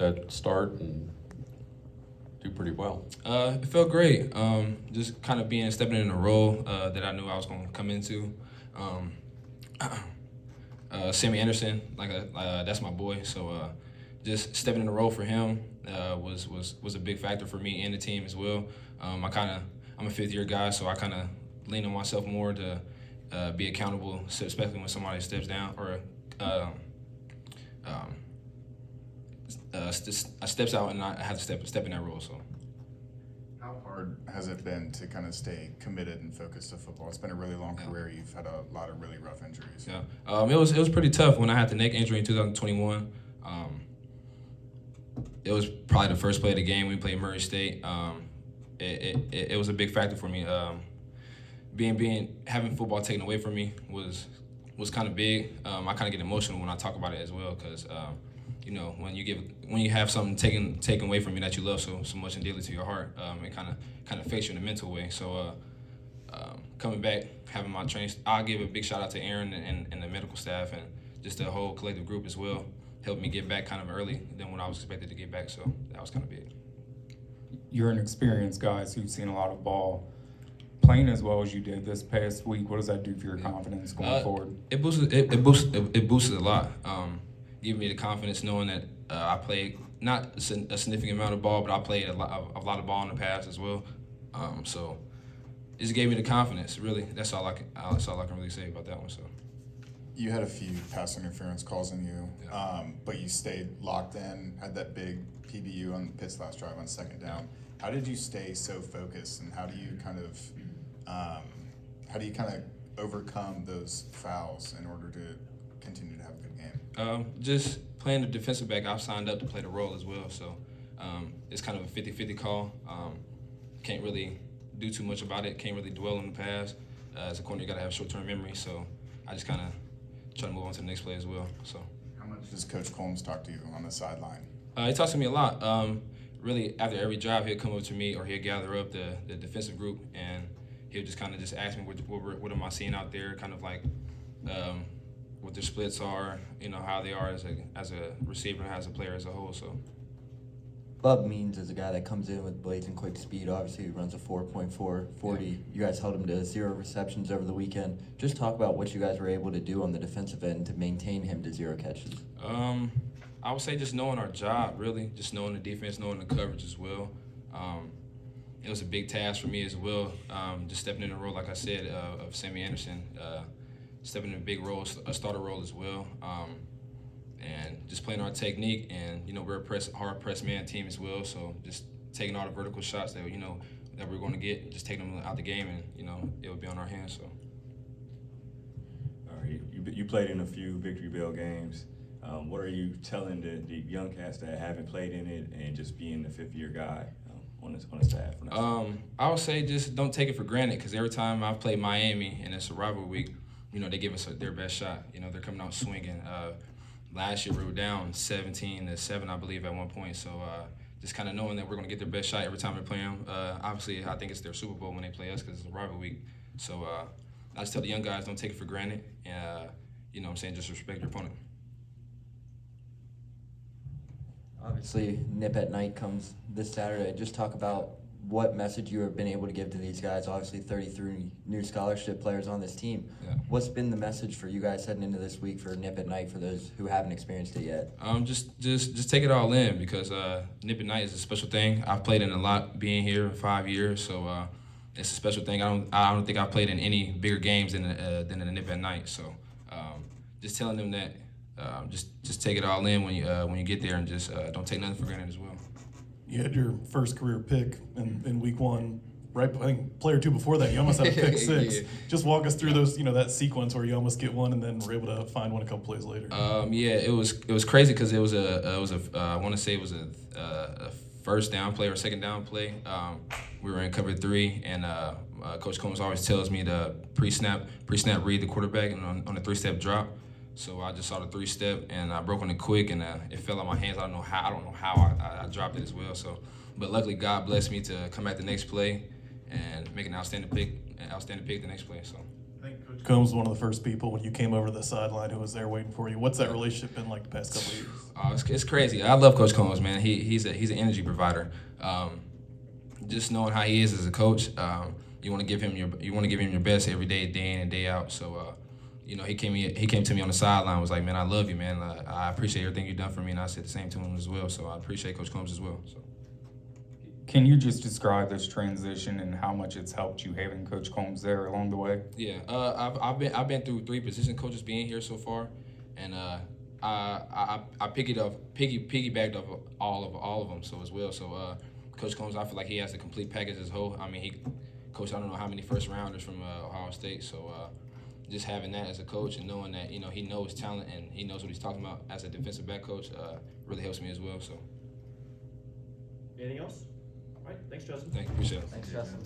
that start and do pretty well? It felt great. Just kind of stepping in a role that I knew I was going to come into. Sammy Anderson, that's my boy. So just stepping in a role for him was a big factor for me and the team as well. I'm a fifth-year guy, so I kind of lean on myself more to be accountable, especially when somebody steps down or steps out, and I have to step in that role. So. How hard has it been to kind of stay committed and focused to football? It's been a really long career. You've had a lot of really rough injuries. Yeah, it was pretty tough when I had the neck injury in 2021. It was probably the first play of the game. We played Murray State. It was a big factor for me. Having football taken away from me was kind of big. I kind of get emotional when I talk about it as well because when you have something taken away from you that you love so much and dearly to your heart, it kind of affects you in a mental way. So coming back, having my training, I'll give a big shout out to Aaron and the medical staff and just the whole collective group as well. Helped me get back kind of early than when I was expected to get back. So that was kind of big. You're an experienced guy, so you've seen a lot of ball. Playing as well as you did this past week, what does that do for your confidence going forward? It boosted a lot. Giving me the confidence knowing that I played not a significant amount of ball, but I played a lot of ball in the past as well. So it just gave me the confidence. Really, that's all I can really say about that one. So. You had a few pass interference calls on you, but you stayed locked in, had that big PBU on the Pitt's last drive on second down. How did you stay so focused, and how do you kind of overcome those fouls in order to continue to have a good game? Just playing the defensive back, I've signed up to play the role as well, so it's kind of a 50-50 call. Can't really do too much about it, can't really dwell on the past. As a corner, you got to have short-term memory, so I just kind of try to move on to the next play as well. So, how much does Coach Combs talk to you on the sideline? He talks to me a lot. Really, after every drive, he'll come up to me or he'll gather up the defensive group and he'll just kind of just ask me what am I seeing out there, kind of like what their splits are, how they are as a receiver and as a player as a whole. So. Bub Means is a guy that comes in with blazing quick speed. Obviously, he runs a 4.440. Yeah. You guys held him to 0 receptions over the weekend. Just talk about what you guys were able to do on the defensive end to maintain him to 0 catches. I would say just knowing our job, really, just knowing the defense, knowing the coverage as well. It was a big task for me as well, just stepping in a role, like I said, of Sammy Anderson, stepping in a big role, a starter role as well. And just playing our technique, and we're a hard press man team as well. So just taking all the vertical shots that that we're going to get, just taking them out the game, and it would be on our hands. So. All right, you played in a few Victory Bell games. What are you telling the young cats that haven't played in it and just being the fifth-year guy on the staff? I would say just don't take it for granted, because every time I've played Miami and it's a rivalry week, they give us their best shot. They're coming out swinging. Last year we were down 17-7, I believe, at one point. So just kind of knowing that we're going to get their best shot every time we play them. Obviously, I think it's their Super Bowl when they play us because it's a rivalry week. So I just tell the young guys, don't take it for granted. And, just respect your opponent. Obviously, Nip at Night comes this Saturday. Just talk about what message you have been able to give to these guys. Obviously, 33 new scholarship players on this team. Yeah. What's been the message for you guys heading into this week for Nip at Night for those who haven't experienced it yet? Just take it all in, because Nip at Night is a special thing. I've played in a lot being here in 5 years, so it's a special thing. I don't think I've played in any bigger games than the Nip at Night. So just telling them that just take it all in when you get there, and just don't take nothing for granted as well. You had your first career pick in week 1, right? I think play or two before that, you almost had a pick 6. Yeah. Just walk us through those, that sequence where you almost get one and then were able to find one a couple plays later. It was crazy, because it was I want to say it was a first down play or second down play. We were in cover 3, and Coach Combs always tells me to pre-snap read the quarterback and on the 3-step drop. So I just saw the 3-step, and I broke on it quick, and it fell out my hands. I don't know how I dropped it as well. So, but luckily God blessed me to come back the next play and make an outstanding pick the next play. So. I think Coach Combs was one of the first people when you came over to the sideline who was there waiting for you. What's that relationship been like the past couple of years? It's crazy. I love Coach Combs, man. He's an energy provider. Just knowing how he is as a coach, you want to give him your best every day in and day out. So, he came to me on the sideline, was like, man, I love you, man. I appreciate everything you've done for me, and I said the same to him as well. So I appreciate Coach Combs as well. So. Can you just describe this transition and how much it's helped you having Coach Combs there along the way? Yeah, I've been through 3 position coaches being here so far, and I piggybacked off all of them so as well. So Coach Combs, I feel like he has the complete package as a whole. I mean, he coached I don't know how many first rounders from Ohio State. So just having that as a coach and knowing that he knows talent and he knows what he's talking about as a defensive back coach really helps me as well. So Anything else? All right, thanks, Justin. thank you, appreciate it. Thanks, Justin.